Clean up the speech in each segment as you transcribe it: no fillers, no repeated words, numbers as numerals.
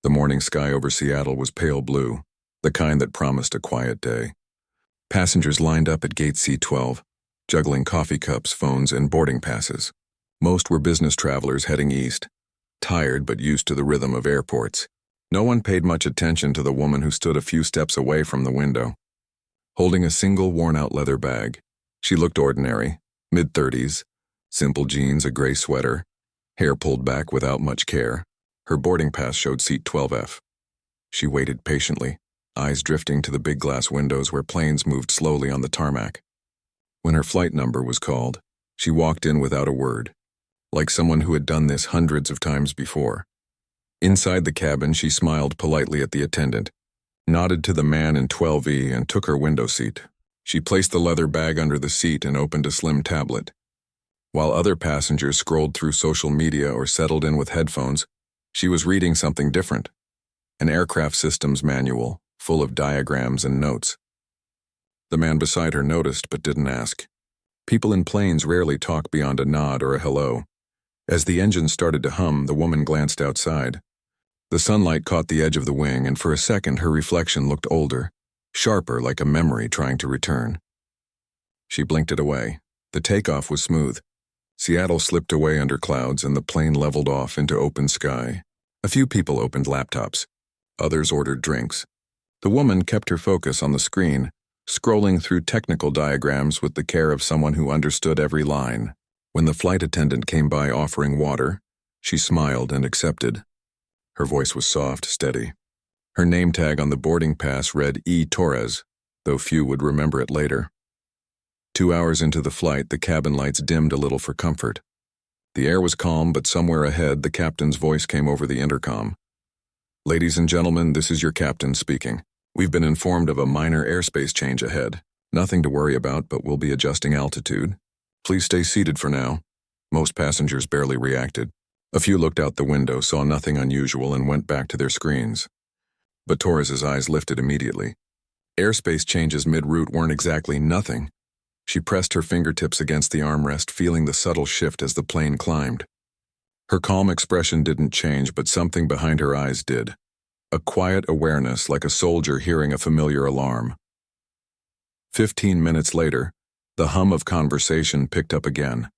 The morning sky over Seattle was pale blue, the kind that promised a quiet day. Passengers lined up at gate C-12, juggling coffee cups, phones, and boarding passes. Most were business travelers heading east, tired but used to the rhythm of airports. No one paid much attention to the woman who stood a few steps away from the window. Holding a single worn-out leather bag, she looked ordinary, mid-30s, simple jeans, a gray sweater, hair pulled back without much care. Her boarding pass showed seat 12F. She waited patiently, eyes drifting to the big glass windows where planes moved slowly on the tarmac. When her flight number was called, she walked in without a word, like someone who had done this hundreds of times before. Inside the cabin, she smiled politely at the attendant, nodded to the man in 12E, and took her window seat. She placed the leather bag under the seat and opened a slim tablet. While other passengers scrolled through social media or settled in with headphones, she was reading something different, an aircraft systems manual full of diagrams and notes. The man beside her noticed but didn't ask. People in planes rarely talk beyond a nod or a hello. As the engine started to hum, the woman glanced outside. The sunlight caught the edge of the wing, and for a second her reflection looked older, sharper, like a memory trying to return. She blinked it away. The takeoff was smooth. Seattle slipped away under clouds, and the plane leveled off into open sky. A few people opened laptops. Others ordered drinks. The woman kept her focus on the screen, scrolling through technical diagrams with the care of someone who understood every line. When the flight attendant came by offering water, she smiled and accepted. Her voice was soft, steady. Her name tag on the boarding pass read E. Torres, though few would remember it later. 2 hours into the flight, the cabin lights dimmed a little for comfort. The air was calm, but somewhere ahead, the captain's voice came over the intercom. "Ladies and gentlemen, this is your captain speaking. We've been informed of a minor airspace change ahead. Nothing to worry about, but we'll be adjusting altitude. Please stay seated for now." Most passengers barely reacted. A few looked out the window, saw nothing unusual, and went back to their screens. But Torres's eyes lifted immediately. Airspace changes mid-route weren't exactly nothing. She pressed her fingertips against the armrest, feeling the subtle shift as the plane climbed. Her calm expression didn't change, but something behind her eyes did. A quiet awareness, like a soldier hearing a familiar alarm. 15 minutes later, the hum of conversation picked up again.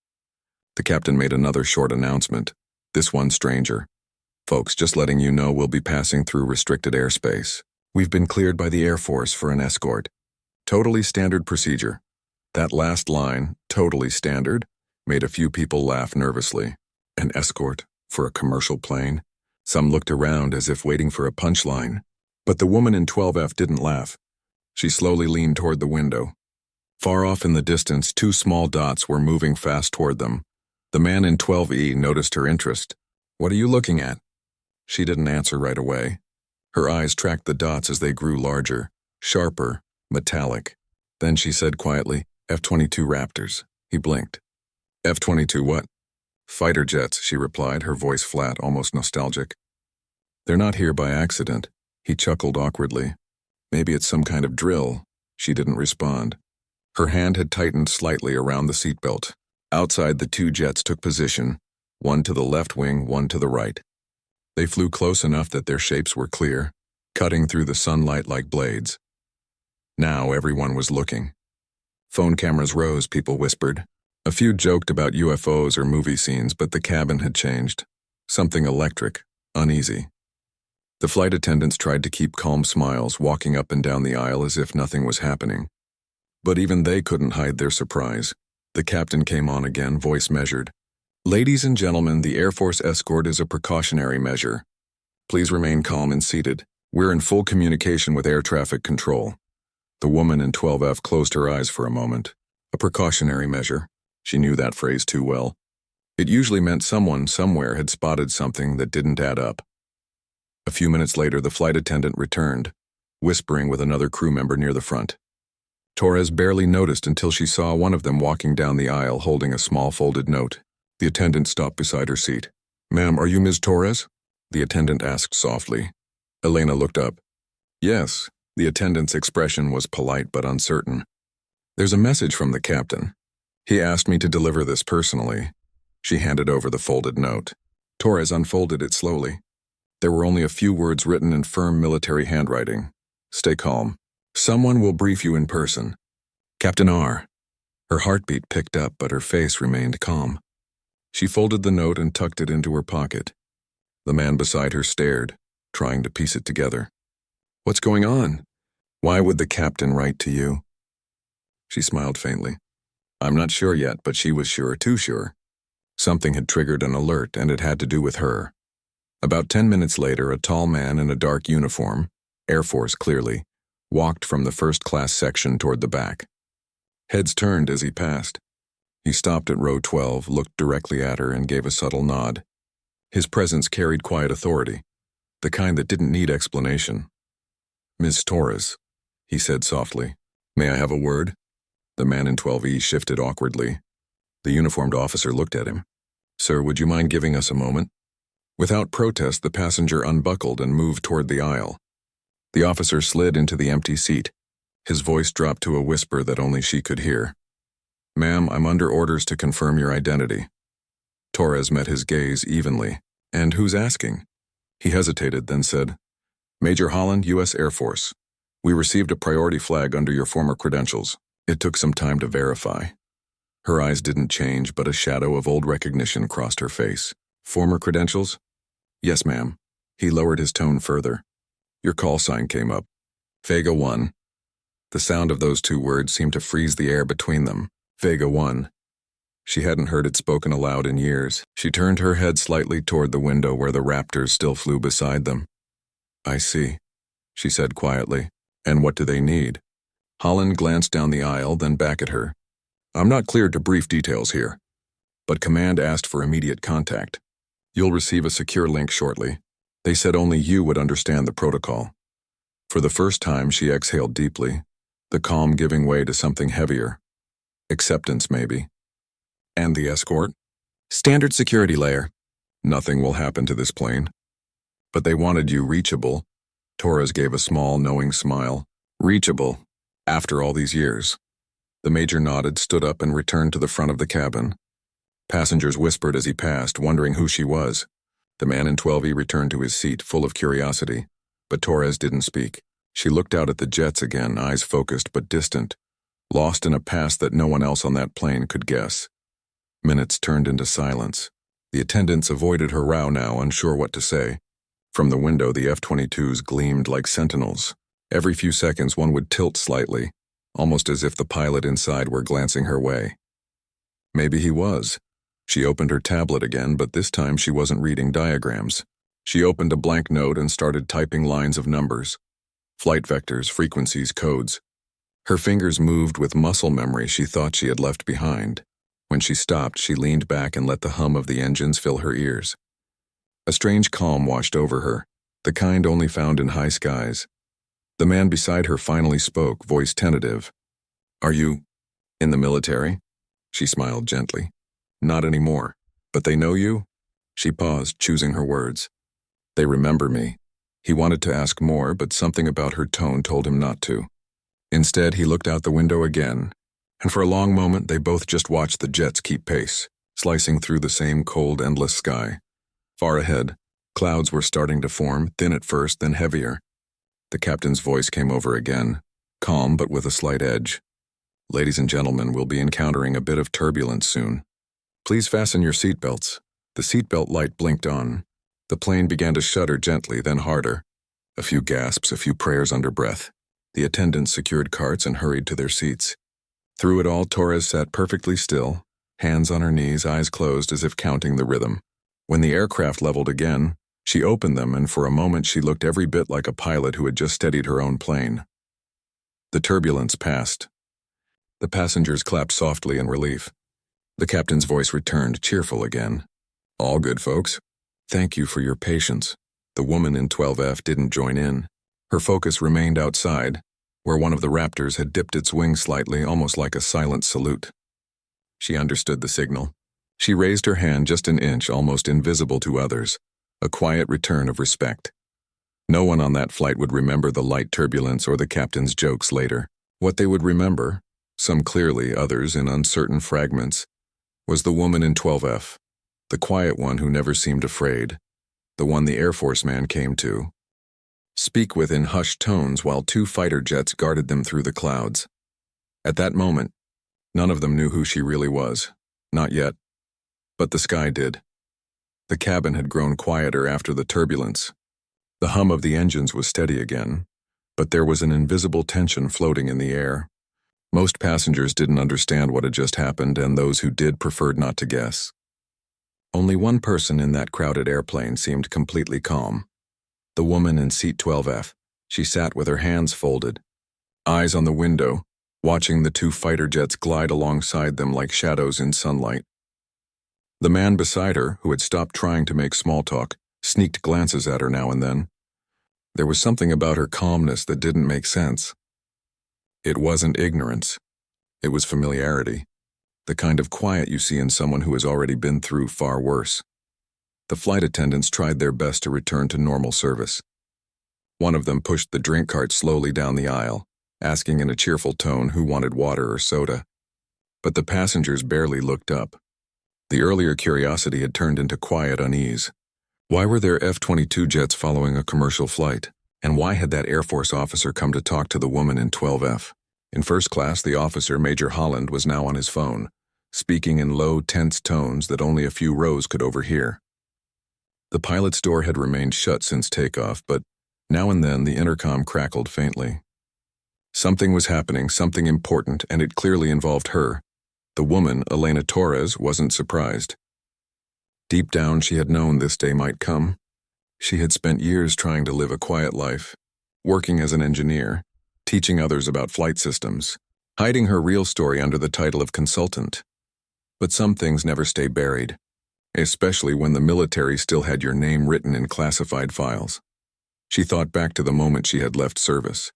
The captain made another short announcement, this one stranger. "Folks, just letting you know we'll be passing through restricted airspace. We've been cleared by the Air Force for an escort. Totally standard procedure." That last line, "totally standard," made a few people laugh nervously. An escort for a commercial plane? Some looked around as if waiting for a punchline. But the woman in 12F didn't laugh. She slowly leaned toward the window. Far off in the distance, 2 small dots were moving fast toward them. The man in 12E noticed her interest. "What are you looking at?" She didn't answer right away. Her eyes tracked the dots as they grew larger, sharper, metallic. Then she said quietly, "F-22 Raptors." He blinked. "F-22 what?" "Fighter jets," she replied, her voice flat, almost nostalgic. "They're not here by accident." He chuckled awkwardly. "Maybe it's some kind of drill." She didn't respond. Her hand had tightened slightly around the seatbelt. Outside, the 2 jets took position, one to the left wing, one to the right. They flew close enough that their shapes were clear, cutting through the sunlight like blades. Now everyone was looking. Phone cameras rose, people whispered. A few joked about UFOs or movie scenes, but the cabin had changed. Something electric, uneasy. The flight attendants tried to keep calm smiles, walking up and down the aisle as if nothing was happening. But even they couldn't hide their surprise. The captain came on again, voice measured. "Ladies and gentlemen, the Air Force escort is a precautionary measure. Please remain calm and seated. We're in full communication with air traffic control." The woman in 12F closed her eyes for a moment. A precautionary measure. She knew that phrase too well. It usually meant someone somewhere had spotted something that didn't add up. A few minutes later, the flight attendant returned, whispering with another crew member near the front. Torres barely noticed until she saw one of them walking down the aisle holding a small folded note. The attendant stopped beside her seat. "Ma'am, are you Ms. Torres?" the attendant asked softly. Elena looked up. "Yes." The attendant's expression was polite but uncertain. "There's a message from the captain. He asked me to deliver this personally." She handed over the folded note. Torres unfolded it slowly. There were only a few words written in firm military handwriting. Stay calm. Someone will brief you in person. Captain R. Her heartbeat picked up, but her face remained calm. She folded the note and tucked it into her pocket. The man beside her stared, trying to piece it together. What's going on? Why would the captain write to you? She smiled faintly. I'm not sure yet, but she was sure, too sure. Something had triggered an alert, and it had to do with her. About 10 minutes later, a tall man in a dark uniform, Air Force clearly, walked from the first-class section toward the back. Heads turned as he passed. He stopped at row 12, looked directly at her, and gave a subtle nod. His presence carried quiet authority, the kind that didn't need explanation. Miss Torres, he said softly. May I have a word? The man in 12E shifted awkwardly. The uniformed officer looked at him. Sir, would you mind giving us a moment? Without protest, the passenger unbuckled and moved toward the aisle. The officer slid into the empty seat. His voice dropped to a whisper that only she could hear. Ma'am, I'm under orders to confirm your identity. Torres met his gaze evenly. And who's asking? He hesitated, then said, Major Holland, U.S. Air Force. We received a priority flag under your former credentials. It took some time to verify. Her eyes didn't change, but a shadow of old recognition crossed her face. Former credentials? Yes, ma'am. He lowered his tone further. Your call sign came up. Vega 1. The sound of those two words seemed to freeze the air between them. Vega 1. She hadn't heard it spoken aloud in years. She turned her head slightly toward the window where the Raptors still flew beside them. I see, she said quietly. And what do they need? Holland glanced down the aisle, then back at her. I'm not cleared to brief details here, but command asked for immediate contact. You'll receive a secure link shortly. They said only you would understand the protocol. For the first time, she exhaled deeply, the calm giving way to something heavier. Acceptance, maybe. And the escort? Standard security layer. Nothing will happen to this plane. But they wanted you reachable. Torres gave a small, knowing smile. Reachable. After all these years. The major nodded, stood up, and returned to the front of the cabin. Passengers whispered as he passed, wondering who she was. The man in 12E returned to his seat, full of curiosity. But Torres didn't speak. She looked out at the jets again, eyes focused but distant, lost in a past that no one else on that plane could guess. Minutes turned into silence. The attendants avoided her row now, unsure what to say. From the window, the F-22s gleamed like sentinels. Every few seconds, one would tilt slightly, almost as if the pilot inside were glancing her way. Maybe he was. She opened her tablet again, but this time she wasn't reading diagrams. She opened a blank note and started typing lines of numbers. Flight vectors, frequencies, codes. Her fingers moved with muscle memory she thought she had left behind. When she stopped, she leaned back and let the hum of the engines fill her ears. A strange calm washed over her, the kind only found in high skies. The man beside her finally spoke, voice tentative. Are you in the military? She smiled gently. Not anymore. But they know you? She paused, choosing her words. They remember me. He wanted to ask more, but something about her tone told him not to. Instead, he looked out the window again, and for a long moment they both just watched the jets keep pace, slicing through the same cold, endless sky. Far ahead, clouds were starting to form, thin at first, then heavier. The captain's voice came over again, calm but with a slight edge. Ladies and gentlemen, we'll be encountering a bit of turbulence soon. Please fasten your seatbelts. The seatbelt light blinked on. The plane began to shudder gently, then harder. A few gasps, a few prayers under breath. The attendants secured carts and hurried to their seats. Through it all, Torres sat perfectly still, hands on her knees, eyes closed as if counting the rhythm. When the aircraft leveled again, she opened them, and for a moment she looked every bit like a pilot who had just steadied her own plane. The turbulence passed. The passengers clapped softly in relief. The captain's voice returned, cheerful again. All good, folks. Thank you for your patience. The woman in 12F didn't join in. Her focus remained outside, where one of the Raptors had dipped its wings slightly, almost like a silent salute. She understood the signal. She raised her hand just an inch, almost invisible to others, a quiet return of respect. No one on that flight would remember the light turbulence or the captain's jokes later. What they would remember, some clearly, others in uncertain fragments, was the woman in 12F, the quiet one who never seemed afraid, the one the Air Force man came to speak with in hushed tones while two fighter jets guarded them through the clouds. At that moment, none of them knew who she really was. Not yet. But the sky did. The cabin had grown quieter after the turbulence. The hum of the engines was steady again, but there was an invisible tension floating in the air. Most passengers didn't understand what had just happened, and those who did preferred not to guess. Only one person in that crowded airplane seemed completely calm. The woman in seat 12F. She sat with her hands folded, eyes on the window, watching the two fighter jets glide alongside them like shadows in sunlight. The man beside her, who had stopped trying to make small talk, sneaked glances at her now and then. There was something about her calmness that didn't make sense. It wasn't ignorance. It was familiarity. The kind of quiet you see in someone who has already been through far worse. The flight attendants tried their best to return to normal service. One of them pushed the drink cart slowly down the aisle, asking in a cheerful tone who wanted water or soda. But the passengers barely looked up. The earlier curiosity had turned into quiet unease. Why were there F-22 jets following a commercial flight? And why had that Air Force officer come to talk to the woman in 12F? In first class, the officer, Major Holland, was now on his phone, speaking in low, tense tones that only a few rows could overhear. The pilot's door had remained shut since takeoff, but now and then the intercom crackled faintly. Something was happening, something important, and it clearly involved her. The woman, Elena Torres, wasn't surprised. Deep down, she had known this day might come. She had spent years trying to live a quiet life, working as an engineer, teaching others about flight systems, hiding her real story under the title of consultant. But some things never stay buried, especially when the military still had your name written in classified files. She thought back to the moment she had left service.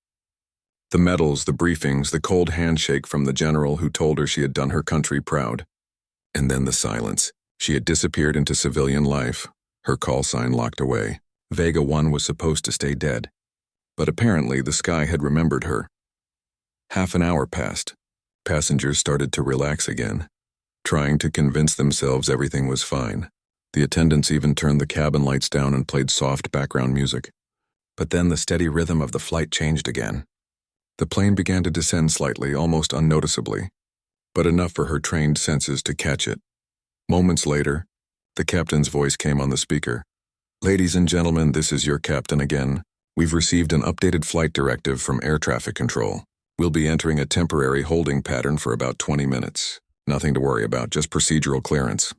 The medals, the briefings, the cold handshake from the general who told her she had done her country proud. And then the silence. She had disappeared into civilian life, her call sign locked away. Vega 1 was supposed to stay dead. But apparently the sky had remembered her. Half an hour passed. Passengers started to relax again, trying to convince themselves everything was fine. The attendants even turned the cabin lights down and played soft background music. But then the steady rhythm of the flight changed again. The plane began to descend slightly, almost unnoticeably, but enough for her trained senses to catch it. Moments later, the captain's voice came on the speaker. "Ladies and gentlemen, this is your captain again. We've received an updated flight directive from air traffic control. We'll be entering a temporary holding pattern for about 20 minutes. Nothing to worry about, just procedural clearance."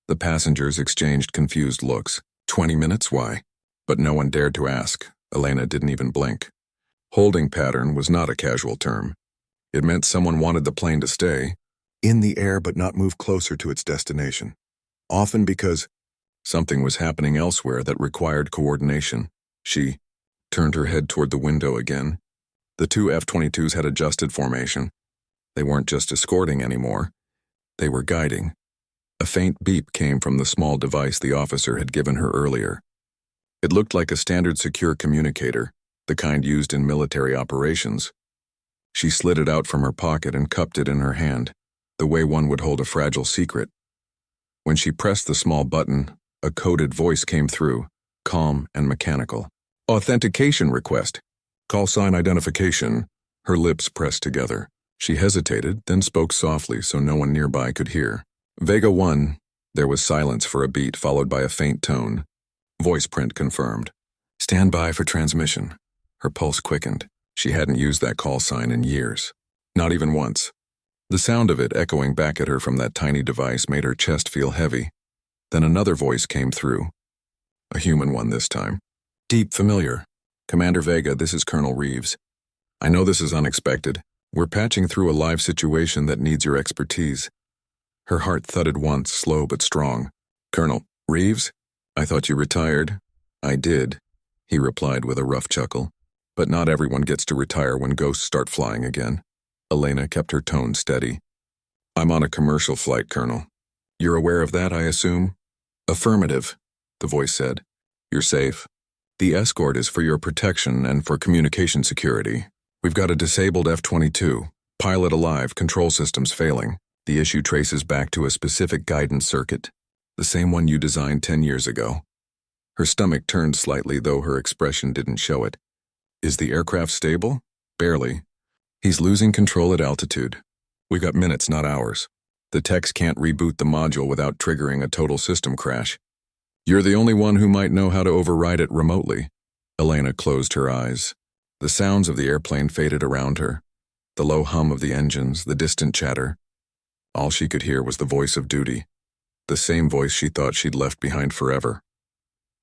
The passengers exchanged confused looks. 20 minutes? Why? But no one dared to ask. Elena didn't even blink. Holding pattern was not a casual term. It meant someone wanted the plane to stay in the air but not move closer to its destination. Often because something was happening elsewhere that required coordination. She turned her head toward the window again. The two F-22s had adjusted formation. They weren't just escorting anymore. They were guiding. A faint beep came from the small device the officer had given her earlier. It looked like a standard secure communicator, the kind used in military operations. She slid it out from her pocket and cupped it in her hand, the way one would hold a fragile secret. When she pressed the small button, a coded voice came through, calm and mechanical. "Authentication request. Call sign identification." Her lips pressed together. She hesitated, then spoke softly so no one nearby could hear. "Vega 1. There was silence for a beat, followed by a faint tone. Voice print confirmed. "Stand by for transmission." Her pulse quickened. She hadn't used that call sign in years. Not even once. The sound of it echoing back at her from that tiny device made her chest feel heavy. Then another voice came through. A human one this time. Deep familiar. "Commander Vega, this is Colonel Reeves. I know this is unexpected. We're patching through a live situation that needs your expertise." Her heart thudded once, slow but strong. "Colonel Reeves? I thought you retired." "I did," he replied with a rough chuckle. "But not everyone gets to retire when ghosts start flying again." Elena kept her tone steady. "I'm on a commercial flight, Colonel. You're aware of that, I assume?" "Affirmative," the voice said. "You're safe. The escort is for your protection and for communication security. We've got a disabled F-22, pilot alive, control systems failing. The issue traces back to a specific guidance circuit, the same one you designed 10 years ago." Her stomach turned slightly, though her expression didn't show it. Is the aircraft stable? Barely. He's losing control at altitude. We got minutes, not hours. The techs can't reboot the module without triggering a total system crash. You're the only one who might know how to override it remotely. Elena closed her eyes. The sounds of the airplane faded around her. The low hum of the engines, the distant chatter. All she could hear was the voice of duty. The same voice she thought she'd left behind forever.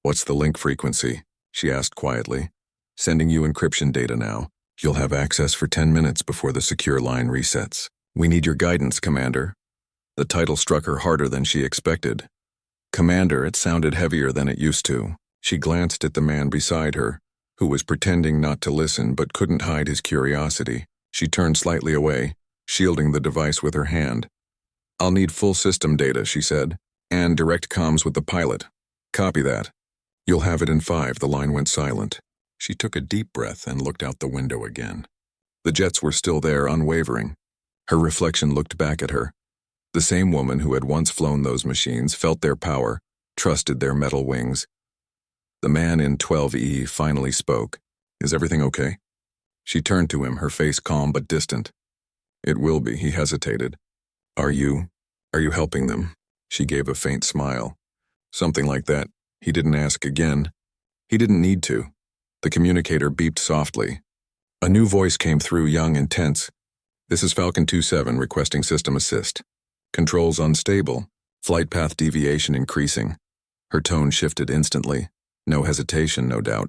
What's the link frequency? She asked quietly. Sending you encryption data now. You'll have access for 10 minutes before the secure line resets. We need your guidance, Commander. The title struck her harder than she expected. Commander, it sounded heavier than it used to. She glanced at the man beside her, who was pretending not to listen but couldn't hide his curiosity. She turned slightly away, shielding the device with her hand. I'll need full system data, she said, and direct comms with the pilot. Copy that. You'll have it in 5. The line went silent. She took a deep breath and looked out the window again. The jets were still there, unwavering. Her reflection looked back at her. The same woman who had once flown those machines felt their power, trusted their metal wings. The man in 12E finally spoke. Is everything okay? She turned to him, her face calm but distant. It will be, he hesitated. Are you helping them? She gave a faint smile. Something like that. He didn't ask again. He didn't need to. The communicator beeped softly. A new voice came through, young and tense. This is Falcon 27 requesting system assist. Controls unstable. Flight path deviation increasing. Her tone shifted instantly. No hesitation, no doubt.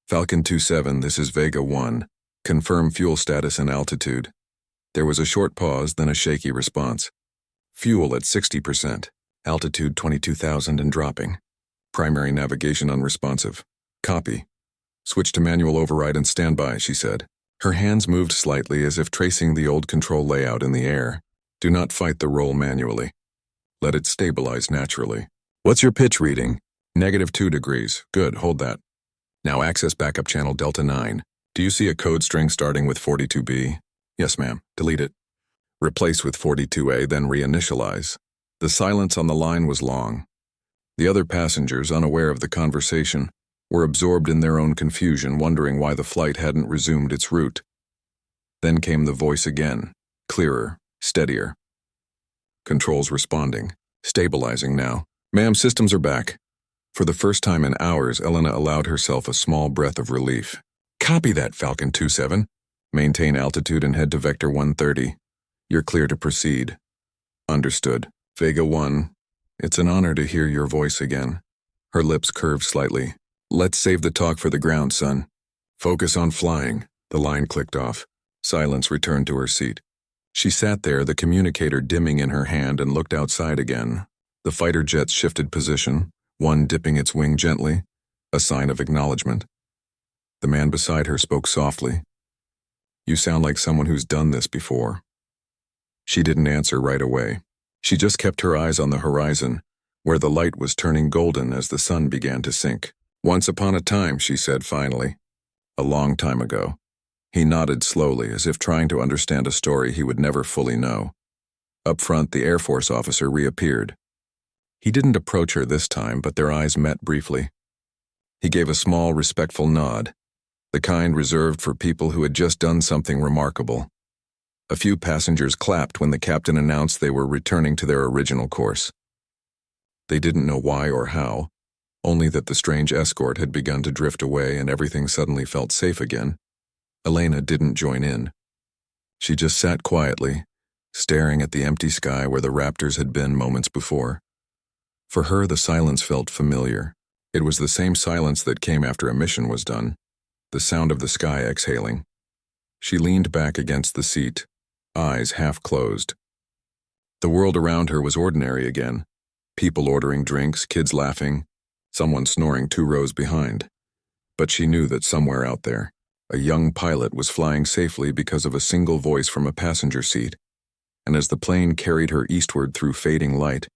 Falcon 27, this is Vega 1. Confirm fuel status and altitude. There was a short pause, then a shaky response. Fuel at 60%. Altitude 22,000 and dropping. Primary navigation unresponsive. Copy. Switch to manual override and standby, she said. Her hands moved slightly as if tracing the old control layout in the air. Do not fight the roll manually. Let it stabilize naturally. What's your pitch reading? -2 degrees. Good, hold that. Now access backup channel Delta 9. Do you see a code string starting with 42B? Yes, ma'am. Delete it. Replace with 42A, then reinitialize. The silence on the line was long. The other passengers, unaware of the conversation, were absorbed in their own confusion, wondering why the flight hadn't resumed its route. Then came the voice again, clearer, steadier. Controls responding, stabilizing now. Ma'am, systems are back. For the first time in hours, Elena allowed herself a small breath of relief. Copy that, Falcon 27. Maintain altitude and head to Vector 130. You're clear to proceed. Understood. Vega 1. It's an honor to hear your voice again. Her lips curved slightly. Let's save the talk for the ground, son. Focus on flying. The line clicked off. Silence returned to her seat. She sat there, the communicator dimming in her hand, and looked outside again. The fighter jets shifted position, one dipping its wing gently, a sign of acknowledgement. The man beside her spoke softly. You sound like someone who's done this before. She didn't answer right away. She just kept her eyes on the horizon, where the light was turning golden as the sun began to sink. Once upon a time, she said finally. A long time ago. He nodded slowly, as if trying to understand a story he would never fully know. Up front, the Air Force officer reappeared. He didn't approach her this time, but their eyes met briefly. He gave a small, respectful nod, the kind reserved for people who had just done something remarkable. A few passengers clapped when the captain announced they were returning to their original course. They didn't know why or how, only that the strange escort had begun to drift away and everything suddenly felt safe again. Elena didn't join in. She just sat quietly, staring at the empty sky where the Raptors had been moments before. For her, the silence felt familiar. It was the same silence that came after a mission was done, the sound of the sky exhaling. She leaned back against the seat, eyes half closed. The world around her was ordinary again. People ordering drinks, kids laughing, someone snoring 2 rows behind. But she knew that somewhere out there, a young pilot was flying safely because of a single voice from a passenger seat. And as the plane carried her eastward through fading light,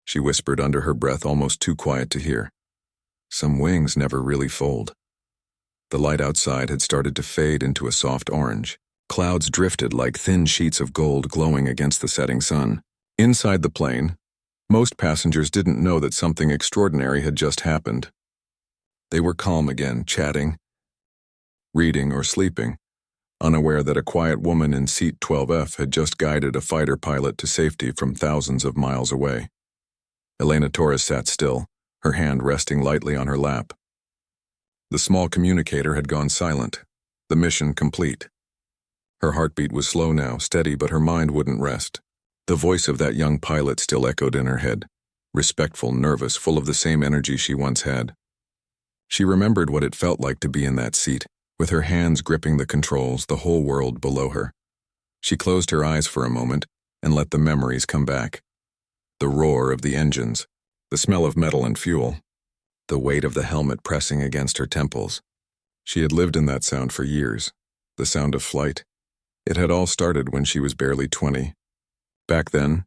she whispered under her breath, almost too quiet to hear. Some wings never really fold. The light outside had started to fade into a soft orange. Clouds drifted like thin sheets of gold glowing against the setting sun. Inside the plane, most passengers didn't know that something extraordinary had just happened. They were calm again, chatting, reading, or sleeping, unaware that a quiet woman in seat 12F had just guided a fighter pilot to safety from thousands of miles away. Elena Torres sat still, her hand resting lightly on her lap. The small communicator had gone silent, the mission complete. Her heartbeat was slow now, steady, but her mind wouldn't rest. The voice of that young pilot still echoed in her head, respectful, nervous, full of the same energy she once had. She remembered what it felt like to be in that seat, with her hands gripping the controls, the whole world below her. She closed her eyes for a moment and let the memories come back. The roar of the engines, the smell of metal and fuel, the weight of the helmet pressing against her temples. She had lived in that sound for years, the sound of flight. It had all started when she was barely 20. Back then,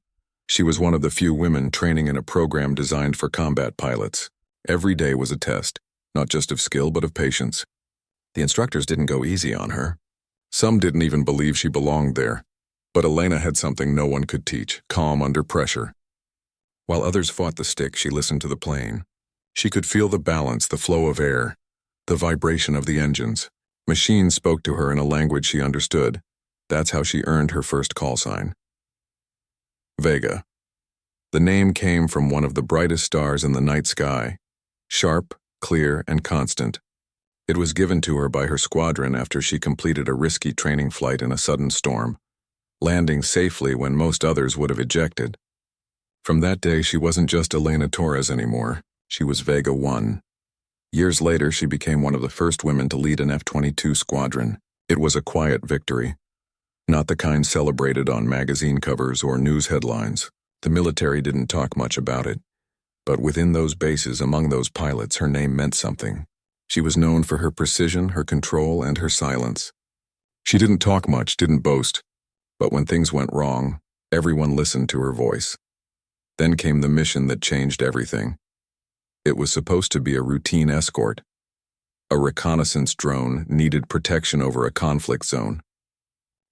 she was one of the few women training in a program designed for combat pilots. Every day was a test, not just of skill but of patience. The instructors didn't go easy on her. Some didn't even believe she belonged there. But Elena had something no one could teach, calm under pressure. While others fought the stick, she listened to the plane. She could feel the balance, the flow of air, the vibration of the engines. Machines spoke to her in a language she understood. That's how she earned her first call sign. Vega. The name came from one of the brightest stars in the night sky, sharp, clear, and constant. It was given to her by her squadron after she completed a risky training flight in a sudden storm, landing safely when most others would have ejected. From that day, she wasn't just Elena Torres anymore. She was Vega 1. Years later, she became one of the first women to lead an F-22 squadron. It was a quiet victory, not the kind celebrated on magazine covers or news headlines. The military didn't talk much about it. But within those bases, among those pilots, her name meant something. She was known for her precision, her control, and her silence. She didn't talk much, didn't boast. But when things went wrong, everyone listened to her voice. Then came the mission that changed everything. It was supposed to be a routine escort. A reconnaissance drone needed protection over a conflict zone.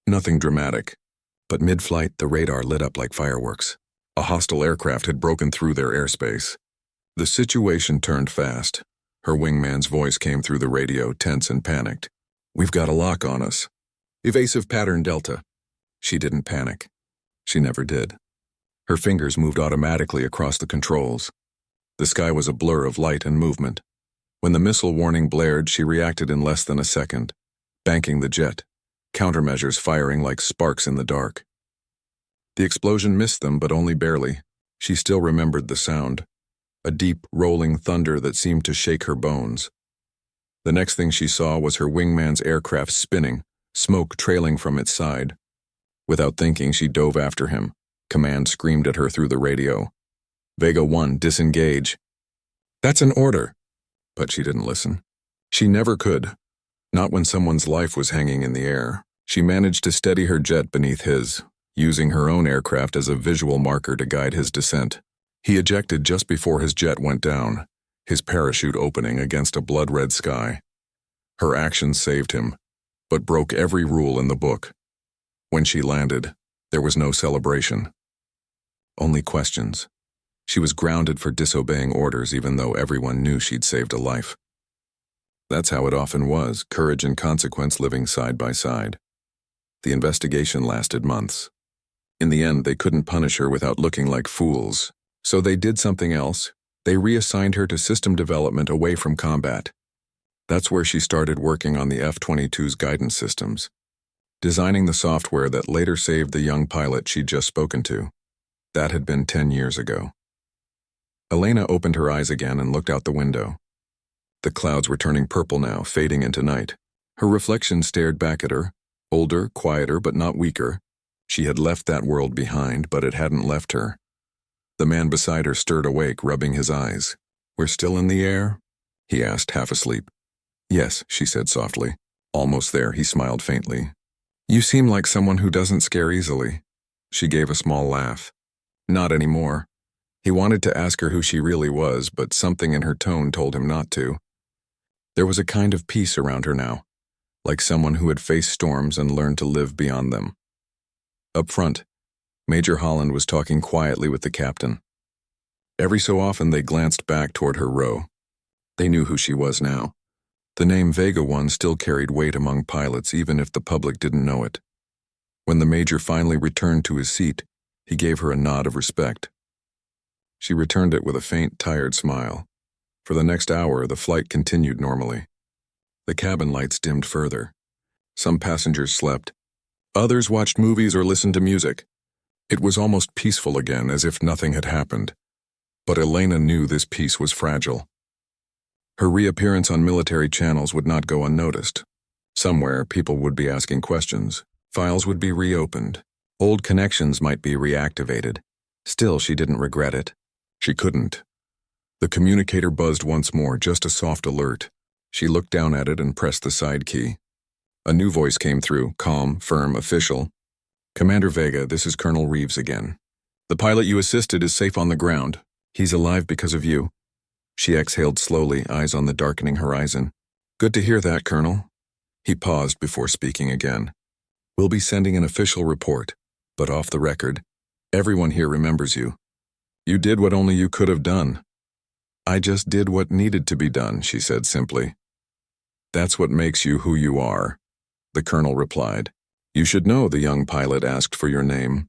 Nothing dramatic. But mid-flight, the radar lit up like fireworks. A hostile aircraft had broken through their airspace. The situation turned fast. Her wingman's voice came through the radio, tense and panicked. "We've got a lock on us. Evasive pattern Delta." She didn't panic. She never did. Her fingers moved automatically across the controls. The sky was a blur of light and movement. When the missile warning blared, she reacted in less than a second, banking the jet, countermeasures firing like sparks in the dark. The explosion missed them, but only barely. She still remembered the sound, a deep, rolling thunder that seemed to shake her bones. The next thing she saw was her wingman's aircraft spinning, smoke trailing from its side. Without thinking, she dove after him. Command screamed at her through the radio. "Vega 1, disengage." "That's an order." But she didn't listen. She never could. Not when someone's life was hanging in the air. She managed to steady her jet beneath his, using her own aircraft as a visual marker to guide his descent. He ejected just before his jet went down, his parachute opening against a blood-red sky. Her actions saved him, but broke every rule in the book. When she landed, there was no celebration. Only questions. She was grounded for disobeying orders even though everyone knew she'd saved a life. That's how it often was, courage and consequence living side by side. The investigation lasted months. In the end, they couldn't punish her without looking like fools. So they did something else. They reassigned her to system development away from combat. That's where she started working on the F-22's guidance systems, designing the software that later saved the young pilot she'd just spoken to. That had been 10 years ago. Elena opened her eyes again and looked out the window. The clouds were turning purple now, fading into night. Her reflection stared back at her, older, quieter, but not weaker. She had left that world behind, but it hadn't left her. The man beside her stirred awake, rubbing his eyes. "We're still in the air?" he asked, half asleep. "Yes," she said softly. "Almost there," he smiled faintly. "You seem like someone who doesn't scare easily." She gave a small laugh. Not anymore. He wanted to ask her who she really was, but something in her tone told him not to. There was a kind of peace around her now, like someone who had faced storms and learned to live beyond them. Up front, Major Holland was talking quietly with the captain. Every so often they glanced back toward her row. They knew who she was now. The name Vega 1 still carried weight among pilots even if the public didn't know it. When the major finally returned to his seat, he gave her a nod of respect. She returned it with a faint, tired smile. For the next hour, the flight continued normally. The cabin lights dimmed further. Some passengers slept. Others watched movies or listened to music. It was almost peaceful again, as if nothing had happened. But Elena knew this peace was fragile. Her reappearance on military channels would not go unnoticed. Somewhere, people would be asking questions. Files would be reopened. Old connections might be reactivated. Still, she didn't regret it. She couldn't. The communicator buzzed once more, just a soft alert. She looked down at it and pressed the side key. A new voice came through, calm, firm, official. "Commander Vega, this is Colonel Reeves again. The pilot you assisted is safe on the ground. He's alive because of you." She exhaled slowly, eyes on the darkening horizon. "Good to hear that, Colonel." He paused before speaking again. "We'll be sending an official report, but off the record, everyone here remembers you. You did what only you could have done." "I just did what needed to be done," she said simply. "That's what makes you who you are," the colonel replied. "You should know the young pilot asked for your name.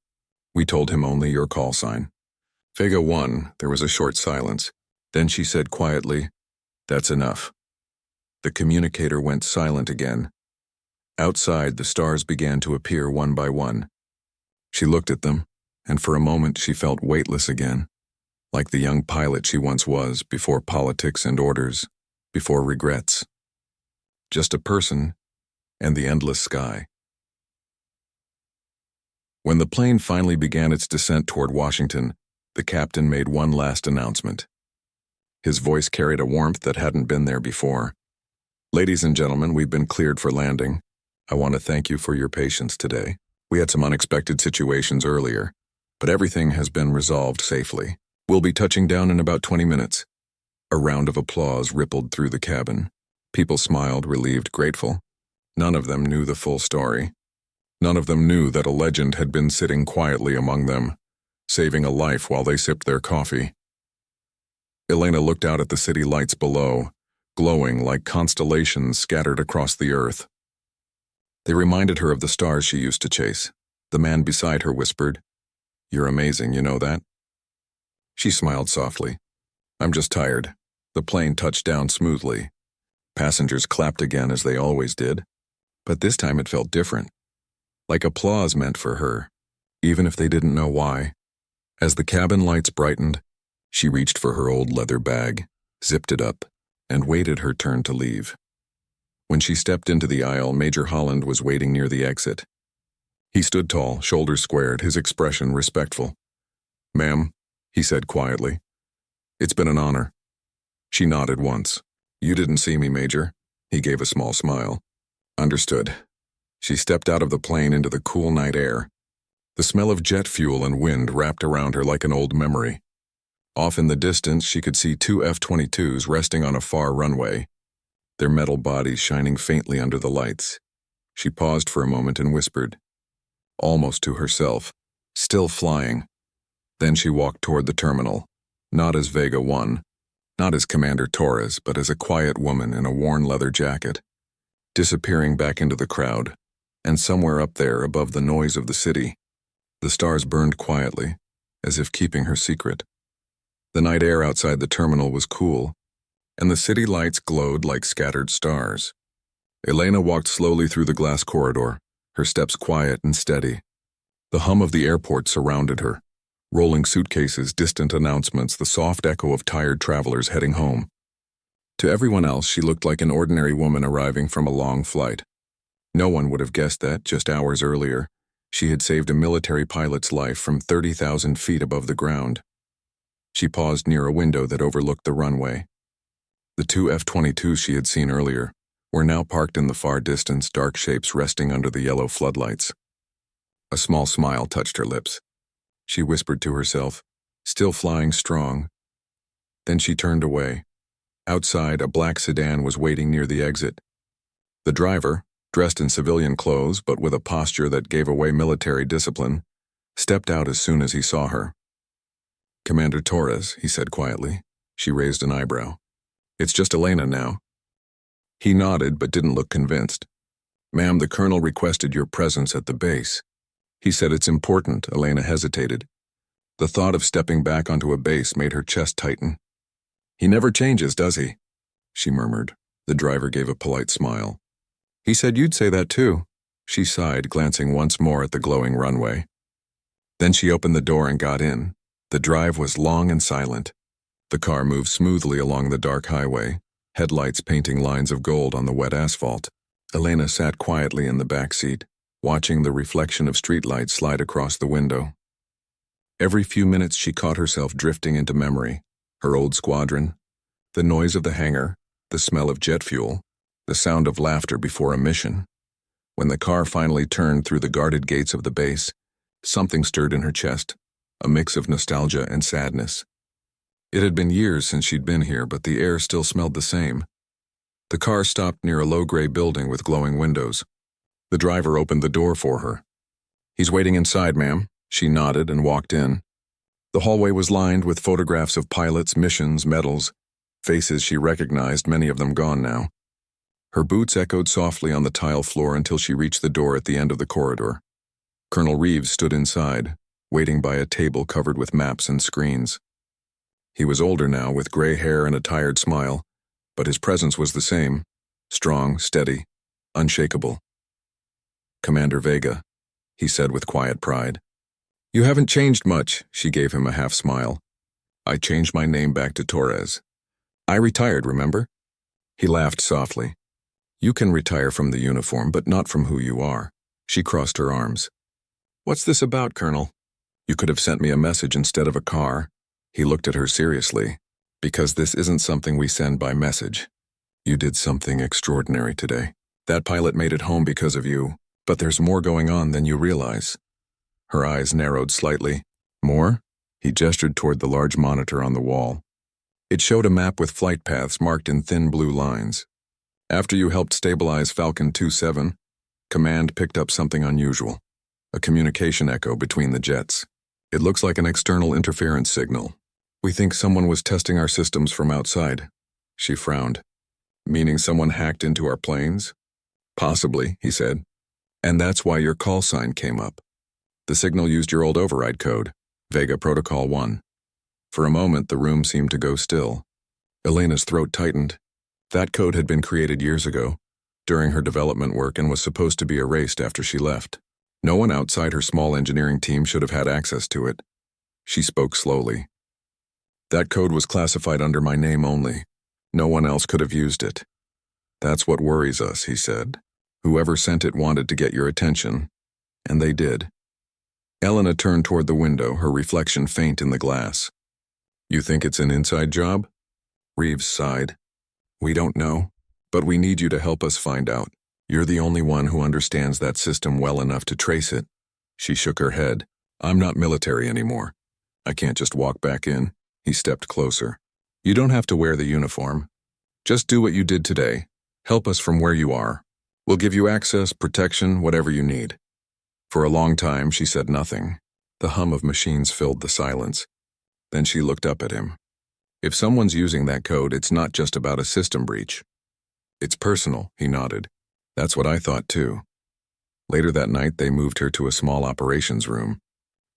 We told him only your call sign." Vega 1, there was a short silence. Then she said quietly, "That's enough." The communicator went silent again. Outside, the stars began to appear one by one. She looked at them, and for a moment she felt weightless again, like the young pilot she once was, before politics and orders, before regrets. Just a person and the endless sky. When the plane finally began its descent toward Washington, the captain made one last announcement. His voice carried a warmth that hadn't been there before. "Ladies and gentlemen, we've been cleared for landing. I want to thank you for your patience today. We had some unexpected situations earlier, but everything has been resolved safely. We'll be touching down in about 20 minutes. A round of applause rippled through the cabin. People smiled, relieved, grateful. None of them knew the full story. None of them knew that a legend had been sitting quietly among them, saving a life while they sipped their coffee. Elena looked out at the city lights below, glowing like constellations scattered across the earth. They reminded her of the stars she used to chase. The man beside her whispered, "You're amazing, you know that?" She smiled softly. "I'm just tired." The plane touched down smoothly. Passengers clapped again as they always did, but this time it felt different, like applause meant for her, even if they didn't know why. As the cabin lights brightened, she reached for her old leather bag, zipped it up, and waited her turn to leave. When she stepped into the aisle, Major Holland was waiting near the exit. He stood tall, shoulders squared, his expression respectful. "Ma'am," he said quietly, "it's been an honor." She nodded once. "You didn't see me, Major." He gave a small smile. "Understood." She stepped out of the plane into the cool night air. The smell of jet fuel and wind wrapped around her like an old memory. Off in the distance, she could see two F-22s resting on a far runway, their metal bodies shining faintly under the lights. She paused for a moment and whispered, almost to herself, "Still flying." Then she walked toward the terminal, not as Vega 1, not as Commander Torres, but as a quiet woman in a worn leather jacket, disappearing back into the crowd, and somewhere up there above the noise of the city, the stars burned quietly, as if keeping her secret. The night air outside the terminal was cool, and the city lights glowed like scattered stars. Elena walked slowly through the glass corridor, her steps quiet and steady. The hum of the airport surrounded her, rolling suitcases, distant announcements, the soft echo of tired travelers heading home. To everyone else, she looked like an ordinary woman arriving from a long flight. No one would have guessed that, just hours earlier, she had saved a military pilot's life from 30,000 feet above the ground. She paused near a window that overlooked the runway. The two F-22s she had seen earlier were now parked in the far distance, dark shapes resting under the yellow floodlights. A small smile touched her lips. She whispered to herself, "Still flying strong." Then she turned away. Outside, a black sedan was waiting near the exit. The driver, dressed in civilian clothes but with a posture that gave away military discipline, stepped out as soon as he saw her. "Commander Torres," he said quietly. She raised an eyebrow. It's just Elena now. He nodded but didn't look convinced. Ma'am, the colonel requested your presence at the base. He said it's important. Elena hesitated. The thought of stepping back onto a base made her chest tighten. He never changes, does he? She murmured. The driver gave a polite smile. He said you'd say that too. She sighed, glancing once more at the glowing runway. Then she opened the door and got in. The drive was long and silent. The car moved smoothly along the dark highway, headlights painting lines of gold on the wet asphalt. Elena sat quietly in the back seat, watching the reflection of streetlights slide across the window. Every few minutes she caught herself drifting into memory. Her old squadron, the noise of the hangar, the smell of jet fuel, the sound of laughter before a mission. When the car finally turned through the guarded gates of the base, something stirred in her chest, a mix of nostalgia and sadness. It had been years since she'd been here, but the air still smelled the same. The car stopped near a low gray building with glowing windows. The driver opened the door for her. He's waiting inside, ma'am. She nodded and walked in. The hallway was lined with photographs of pilots, missions, medals, faces she recognized, many of them gone now. Her boots echoed softly on the tile floor until she reached the door at the end of the corridor. Colonel Reeves stood inside, waiting by a table covered with maps and screens. He was older now, with gray hair and a tired smile, but his presence was the same, strong, steady, unshakable. Commander Vega, he said with quiet pride. You haven't changed much, she gave him a half smile. I changed my name back to Torres. I retired, remember? He laughed softly. You can retire from the uniform, but not from who you are. She crossed her arms. What's this about, Colonel? You could have sent me a message instead of a car. He looked at her seriously. Because this isn't something we send by message. You did something extraordinary today. That pilot made it home because of you, but there's more going on than you realize. Her eyes narrowed slightly. More? He gestured toward the large monitor on the wall. It showed a map with flight paths marked in thin blue lines. After you helped stabilize Falcon 27, Command picked up something unusual. A communication echo between the jets. It looks like an external interference signal. We think someone was testing our systems from outside. She frowned. Meaning someone hacked into our planes? Possibly, he said. And that's why your call sign came up. The signal used your old override code, Vega Protocol 1. For a moment, the room seemed to go still. Elena's throat tightened. That code had been created years ago, during her development work, and was supposed to be erased after she left. No one outside her small engineering team should have had access to it. She spoke slowly. That code was classified under my name only. No one else could have used it. That's what worries us, he said. Whoever sent it wanted to get your attention, and they did. Elena turned toward the window, her reflection faint in the glass. You think it's an inside job? Reeves sighed. We don't know, but we need you to help us find out. You're the only one who understands that system well enough to trace it. She shook her head. I'm not military anymore. I can't just walk back in. He stepped closer. You don't have to wear the uniform. Just do what you did today. Help us from where you are. We'll give you access, protection, whatever you need. For a long time, she said nothing. The hum of machines filled the silence. Then she looked up at him. If someone's using that code, it's not just about a system breach. It's personal, he nodded. That's what I thought too. Later that night, they moved her to a small operations room.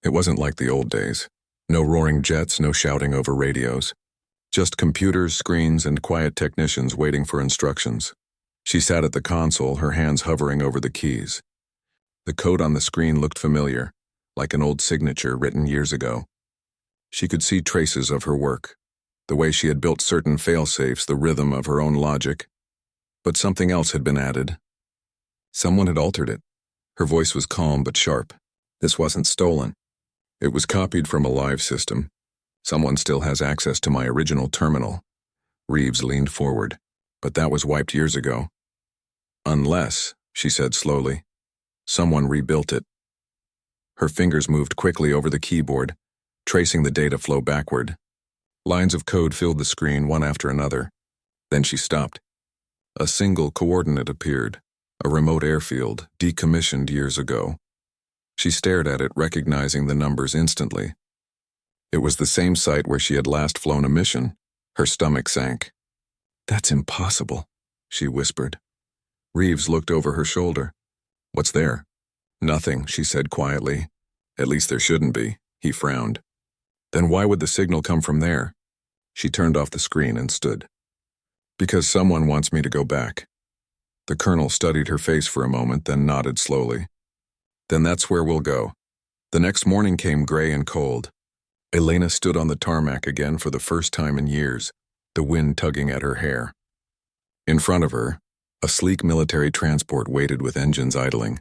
It wasn't like the old days. No roaring jets, no shouting over radios. Just computers, screens, and quiet technicians waiting for instructions. She sat at the console, her hands hovering over the keys. The code on the screen looked familiar, like an old signature written years ago. She could see traces of her work, the way she had built certain fail-safes, the rhythm of her own logic. But something else had been added. Someone had altered it. Her voice was calm but sharp. This wasn't stolen. It was copied from a live system. Someone still has access to my original terminal. Reeves leaned forward. But that was wiped years ago. Unless, she said slowly, someone rebuilt it. Her fingers moved quickly over the keyboard, tracing the data flow backward. Lines of code filled the screen one after another. Then she stopped. A single coordinate appeared, a remote airfield, decommissioned years ago. She stared at it, recognizing the numbers instantly. It was the same site where she had last flown a mission. Her stomach sank. That's impossible, she whispered. Reeves looked over her shoulder. What's there? Nothing, she said quietly. At least there shouldn't be, he frowned. Then why would the signal come from there? She turned off the screen and stood. Because someone wants me to go back. The colonel studied her face for a moment, then nodded slowly. Then that's where we'll go. The next morning came gray and cold. Elena stood on the tarmac again for the first time in years, the wind tugging at her hair. In front of her, a sleek military transport waited with engines idling.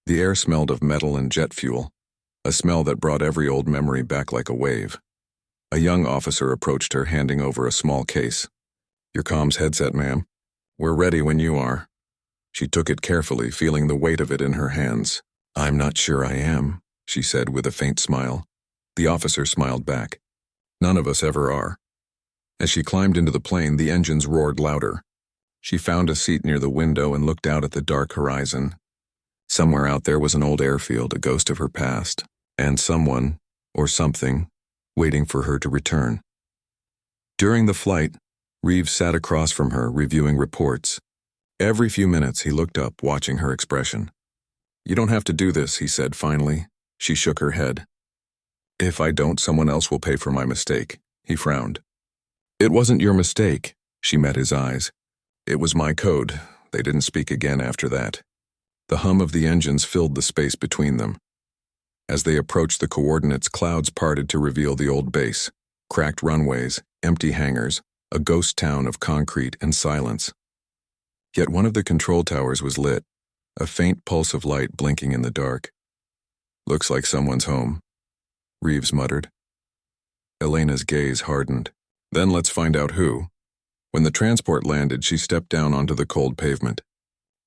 The air smelled of metal and jet fuel, a smell that brought every old memory back like a wave. A young officer approached her, handing over a small case. Your comms headset, ma'am. We're ready when you are. She took it carefully, feeling the weight of it in her hands. I'm not sure I am, she said with a faint smile. The officer smiled back. None of us ever are. As she climbed into the plane, the engines roared louder. She found a seat near the window and looked out at the dark horizon. Somewhere out there was an old airfield, a ghost of her past, and someone, or something, waiting for her to return. During the flight, Reeves sat across from her, reviewing reports. Every few minutes he looked up, watching her expression. You don't have to do this, he said finally. She shook her head. If I don't, someone else will pay for my mistake, he frowned. It wasn't your mistake, she met his eyes. It was my code. They didn't speak again after that. The hum of the engines filled the space between them. As they approached the coordinates, clouds parted to reveal the old base, cracked runways, empty hangars, a ghost town of concrete and silence. Yet one of the control towers was lit, a faint pulse of light blinking in the dark. Looks like someone's home, Reeves muttered. Elena's gaze hardened. Then let's find out who. When the transport landed, she stepped down onto the cold pavement.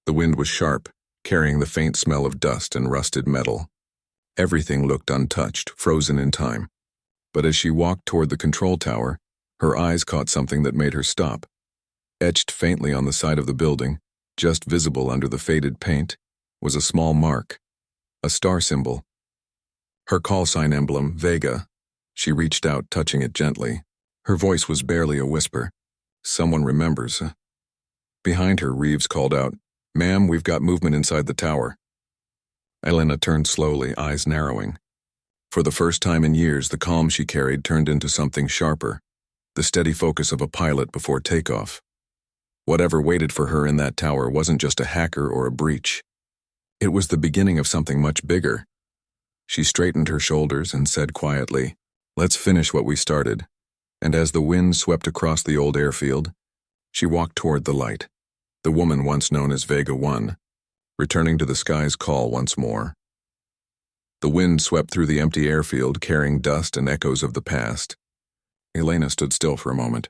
The wind was sharp, carrying the faint smell of dust and rusted metal. Everything looked untouched, frozen in time. But as she walked toward the control tower, her eyes caught something that made her stop. Etched faintly on the side of the building, just visible under the faded paint, was a small mark, a star symbol. Her call sign emblem, Vega. She reached out, touching it gently. Her voice was barely a whisper. Someone remembers. Behind her, Reeves called out, Ma'am, we've got movement inside the tower. Elena turned slowly, eyes narrowing. For the first time in years, the calm she carried turned into something sharper, the steady focus of a pilot before takeoff. Whatever waited for her in that tower wasn't just a hacker or a breach. It was the beginning of something much bigger. She straightened her shoulders and said quietly, Let's finish what we started. And as the wind swept across the old airfield, she walked toward the light, the woman once known as Vega 1, returning to the sky's call once more. The wind swept through the empty airfield, carrying dust and echoes of the past. Elena stood still for a moment,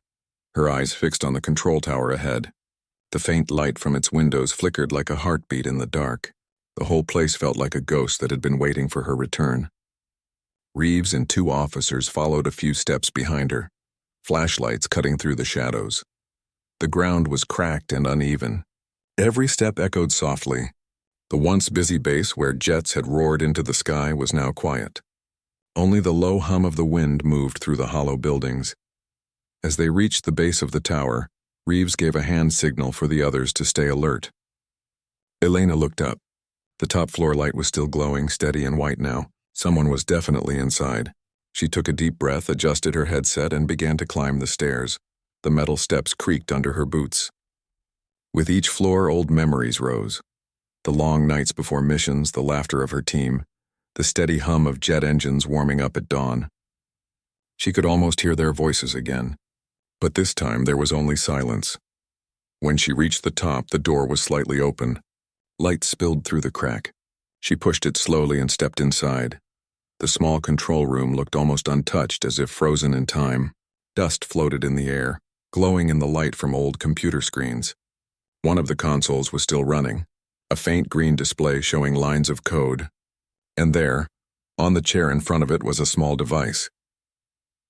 her eyes fixed on the control tower ahead. The faint light from its windows flickered like a heartbeat in the dark. The whole place felt like a ghost that had been waiting for her return. Reeves and two officers followed a few steps behind her, flashlights cutting through the shadows. The ground was cracked and uneven. Every step echoed softly. The once busy base where jets had roared into the sky was now quiet. Only the low hum of the wind moved through the hollow buildings. As they reached the base of the tower, Reeves gave a hand signal for the others to stay alert. Elena looked up. The top floor light was still glowing, steady and white now. Someone was definitely inside. She took a deep breath, adjusted her headset, and began to climb the stairs. The metal steps creaked under her boots. With each floor, old memories rose. The long nights before missions, the laughter of her team, the steady hum of jet engines warming up at dawn. She could almost hear their voices again. But this time there was only silence. When she reached the top, the door was slightly open. Light spilled through the crack. She pushed it slowly and stepped inside. The small control room looked almost untouched, as if frozen in time. Dust floated in the air, glowing in the light from old computer screens. One of the consoles was still running, a faint green display showing lines of code. And there, on the chair in front of it, was a small device.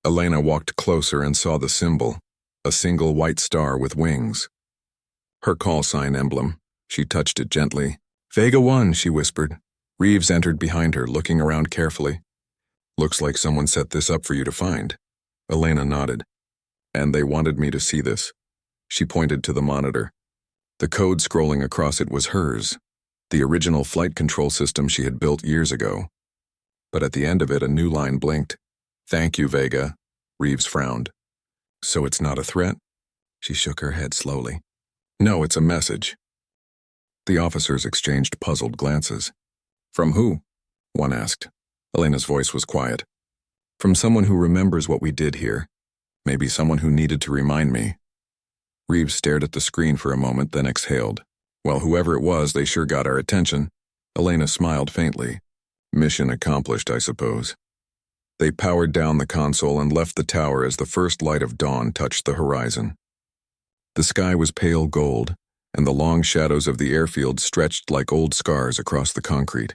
Elena walked closer and saw the symbol, a single white star with wings. Her call sign emblem. She touched it gently. Vega 1, she whispered. Reeves entered behind her, looking around carefully. Looks like someone set this up for you to find. Elena nodded. And they wanted me to see this. She pointed to the monitor. The code scrolling across it was hers, the original flight control system she had built years ago. But at the end of it, a new line blinked. "Thank you, Vega." Reeves frowned. "So it's not a threat?" She shook her head slowly. "No, it's a message." The officers exchanged puzzled glances. "From who?" one asked. Elena's voice was quiet. "From someone who remembers what we did here. Maybe someone who needed to remind me." Reeves stared at the screen for a moment, then exhaled. "Well, whoever it was, they sure got our attention." Elena smiled faintly. "Mission accomplished, I suppose." They powered down the console and left the tower as the first light of dawn touched the horizon. The sky was pale gold, and the long shadows of the airfield stretched like old scars across the concrete.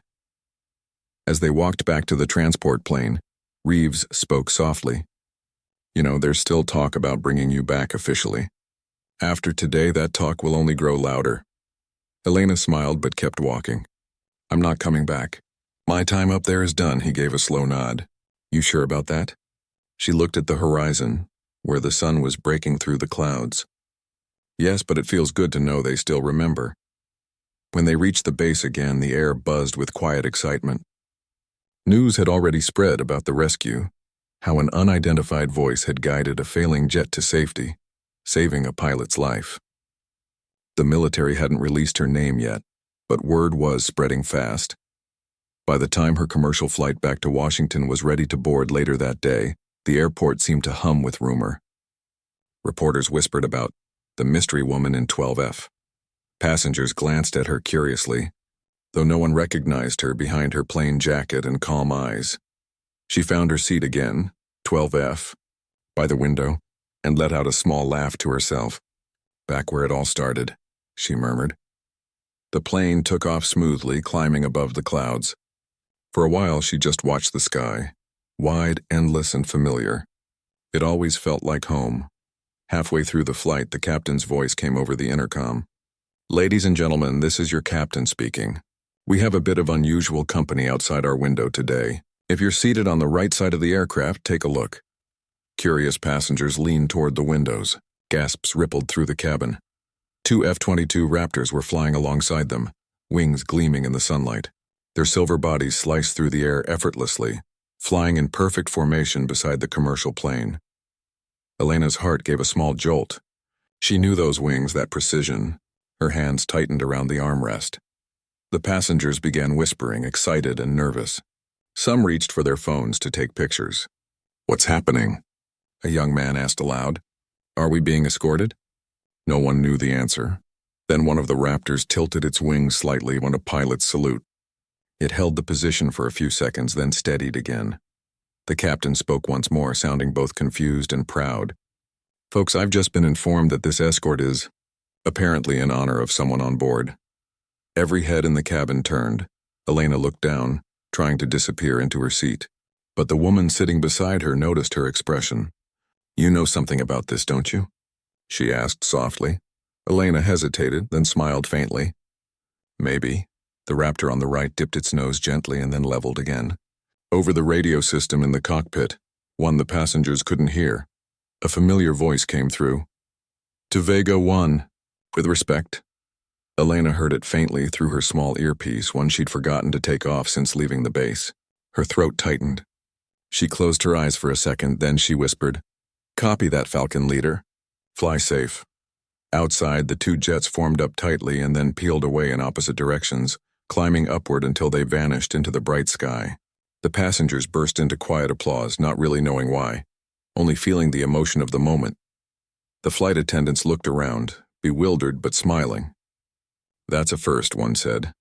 As they walked back to the transport plane, Reeves spoke softly. "You know, there's still talk about bringing you back officially. After today, that talk will only grow louder." Elena smiled but kept walking. "I'm not coming back. My time up there is done," he gave a slow nod. "You sure about that?" She looked at the horizon, where the sun was breaking through the clouds. "Yes, but it feels good to know they still remember." When they reached the base again, the air buzzed with quiet excitement. News had already spread about the rescue, how an unidentified voice had guided a failing jet to safety, saving a pilot's life. The military hadn't released her name yet, but word was spreading fast. By the time her commercial flight back to Washington was ready to board later that day, the airport seemed to hum with rumor. Reporters whispered about the mystery woman in 12F. Passengers glanced at her curiously, though no one recognized her behind her plain jacket and calm eyes. She found her seat again, 12F, by the window, and let out a small laugh to herself. "Back where it all started," she murmured. The plane took off smoothly, climbing above the clouds. For a while, she just watched the sky, wide, endless, and familiar. It always felt like home. Halfway through the flight, the captain's voice came over the intercom. "Ladies and gentlemen, this is your captain speaking. We have a bit of unusual company outside our window today. If you're seated on the right side of the aircraft, take a look." Curious passengers leaned toward the windows. Gasps rippled through the cabin. 2 F-22 Raptors were flying alongside them, wings gleaming in the sunlight. Their silver bodies sliced through the air effortlessly, flying in perfect formation beside the commercial plane. Elena's heart gave a small jolt. She knew those wings, that precision. Her hands tightened around the armrest. The passengers began whispering, excited and nervous. Some reached for their phones to take pictures. "What's happening?" a young man asked aloud. "Are we being escorted?" No one knew the answer. Then one of the Raptors tilted its wings slightly when a pilot's salute. It held the position for a few seconds, then steadied again. The captain spoke once more, sounding both confused and proud. "Folks, I've just been informed that this escort is, apparently in honor of someone on board." Every head in the cabin turned. Elena looked down, trying to disappear into her seat. But the woman sitting beside her noticed her expression. "You know something about this, don't you?" she asked softly. Elena hesitated, then smiled faintly. "Maybe." The Raptor on the right dipped its nose gently and then leveled again. Over the radio system in the cockpit, one the passengers couldn't hear, a familiar voice came through. "To Vega 1, with respect." Elena heard it faintly through her small earpiece, one she'd forgotten to take off since leaving the base. Her throat tightened. She closed her eyes for a second, then she whispered, "Copy that, Falcon leader. Fly safe." Outside, the two jets formed up tightly and then peeled away in opposite directions, climbing upward until they vanished into the bright sky. The passengers burst into quiet applause, not really knowing why, only feeling the emotion of the moment. The flight attendants looked around, bewildered but smiling. "That's a first," one said.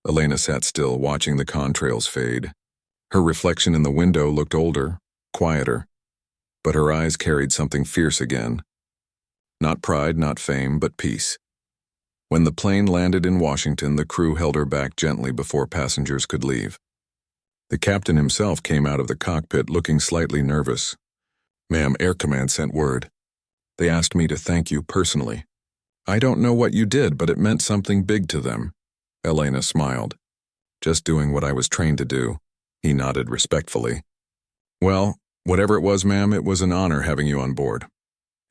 Elena sat still, watching the contrails fade. Her reflection in the window looked older, quieter, but her eyes carried something fierce again. Not pride, not fame, but peace. When the plane landed in Washington, the crew held her back gently before passengers could leave. The captain himself came out of the cockpit looking slightly nervous. "Ma'am, Air Command sent word. They asked me to thank you personally. I don't know what you did, but it meant something big to them." Elena smiled. "Just doing what I was trained to do." He nodded respectfully. "Well, whatever it was, ma'am, it was an honor having you on board."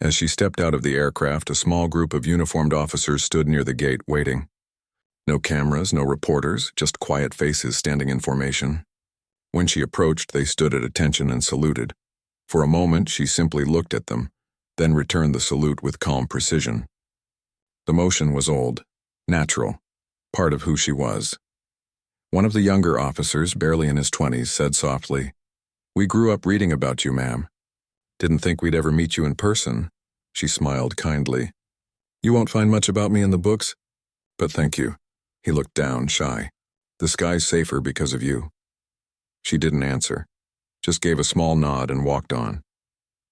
As she stepped out of the aircraft, a small group of uniformed officers stood near the gate, waiting. No cameras, no reporters, just quiet faces standing in formation. When she approached, they stood at attention and saluted. For a moment, she simply looked at them, then returned the salute with calm precision. The motion was old, natural, part of who she was. One of the younger officers, barely in his 20s, said softly, "We grew up reading about you, ma'am. Didn't think we'd ever meet you in person." She smiled kindly. "You won't find much about me in the books, but thank you." He looked down, shy. "The sky's safer because of you." She didn't answer, just gave a small nod and walked on.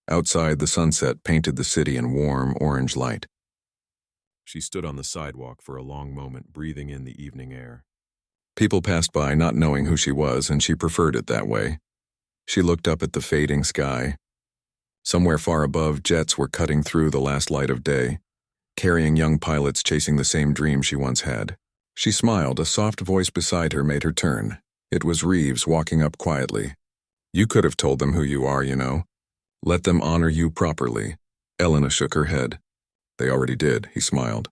Outside, the sunset painted the city in warm, orange light. She stood on the sidewalk for a long moment, breathing in the evening air. People passed by not knowing who she was, and she preferred it that way. She looked up at the fading sky. Somewhere far above, jets were cutting through the last light of day, carrying young pilots chasing the same dream she once had. She smiled. A soft voice beside her made her turn. It was Reeves walking up quietly. "You could have told them who you are, you know. Let them honor you properly." Elena shook her head. "They already did," he smiled.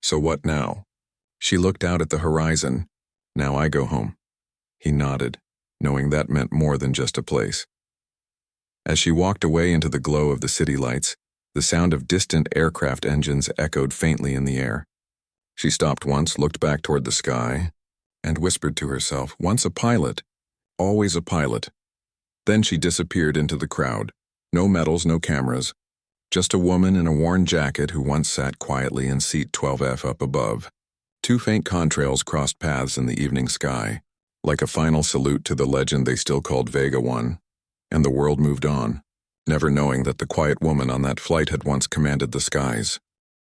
"So what now?" She looked out at the horizon. "Now I go home." He nodded, knowing that meant more than just a place. As she walked away into the glow of the city lights, the sound of distant aircraft engines echoed faintly in the air. She stopped once, looked back toward the sky, and whispered to herself, "Once a pilot, always a pilot." Then she disappeared into the crowd. No medals, no cameras. Just a woman in a worn jacket who once sat quietly in seat 12F up above. Two faint contrails crossed paths in the evening sky, like a final salute to the legend they still called Vega 1. And the world moved on, never knowing that the quiet woman on that flight had once commanded the skies.